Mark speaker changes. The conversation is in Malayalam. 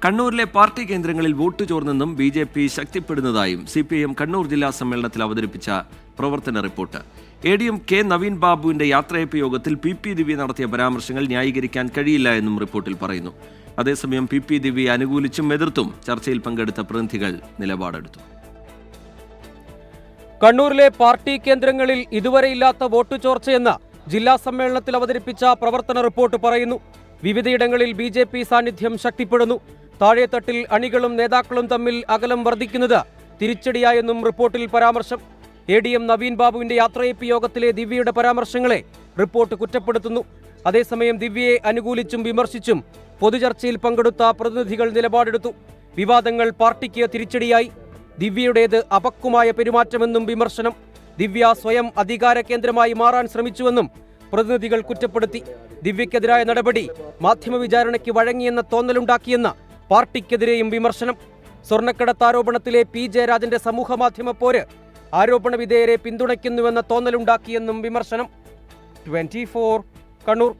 Speaker 1: കണ്ണൂരിലെ പാർട്ടി കേന്ദ്രങ്ങളിൽ വോട്ട് ചോർന്നെന്നും BJP ശക്തിപ്പെടുന്നതായും CPIM കണ്ണൂർ ജില്ലാ സമ്മേളനത്തിൽ അവതരിപ്പിച്ച പ്രവർത്തന റിപ്പോർട്ട്. ADM കെ നവീൻ ബാബുവിന്റെ യാത്രയപ്പ് യോഗത്തിൽ PP ദിവ്യ നടത്തിയ പരാമർശങ്ങൾ ന്യായീകരിക്കാൻ കഴിയില്ല എന്നും റിപ്പോർട്ടിൽ പറയുന്നു. അതേസമയം PP ദിവ്യയെ അനുകൂലിച്ചും എതിർത്തും ചർച്ചയിൽ പങ്കെടുത്ത പ്രതിനിധികൾ നിലപാടെടുത്തു.
Speaker 2: കണ്ണൂരിലെ പാർട്ടി കേന്ദ്രങ്ങളിൽ ഇതുവരെയില്ലാത്ത വോട്ട് ചോർച്ചയെന്ന് ജില്ലാ സമ്മേളനത്തിൽ അവതരിപ്പിച്ച പ്രവർത്തന റിപ്പോർട്ട് പറയുന്നു. വിവിധയിടങ്ങളിൽ BJP സാന്നിധ്യം ശക്തിപ്പെടുന്നു. താഴെത്തട്ടിൽ അണികളും നേതാക്കളും തമ്മിൽ അകലം വർദ്ധിക്കുന്നത് തിരിച്ചടിയായെന്നും റിപ്പോർട്ടിൽ പരാമർശം. ADM നവീൻ ബാബുവിന്റെ യാത്രയപ്പ് യോഗത്തിലെ ദിവ്യയുടെ പരാമർശങ്ങളെ റിപ്പോർട്ട് കുറ്റപ്പെടുത്തുന്നു. അതേസമയം ദിവ്യയെ അനുകൂലിച്ചും വിമർശിച്ചും പൊതുചർച്ചയിൽ പങ്കെടുത്ത പ്രതിനിധികൾ നിലപാടെടുത്തു. വിവാദങ്ങൾ പാർട്ടിക്ക് തിരിച്ചടിയായി. ദിവ്യയുടേത് അപക്വമായ പെരുമാറ്റമെന്നും വിമർശനം. ദിവ്യ സ്വയം അധികാര കേന്ദ്രമായി മാറാൻ ശ്രമിച്ചുവെന്നും പ്രതിനിധികൾ കുറ്റപ്പെടുത്തി. ദിവ്യക്കെതിരായ നടപടി മാധ്യമ വിചാരണയ്ക്ക് വഴങ്ങിയെന്ന തോന്നലുണ്ടാക്കിയെന്ന പാർട്ടിക്കെതിരെയും വിമർശനം. സ്വർണ്ണക്കടത്ത് ആരോപണത്തിലെ P ജയരാജന്റെ സമൂഹമാധ്യമ പോര് ആരോപണ വിധേയരെ പിന്തുണയ്ക്കുന്നുവെന്ന തോന്നലുണ്ടാക്കിയെന്നും വിമർശനം. 24 കണ്ണൂർ.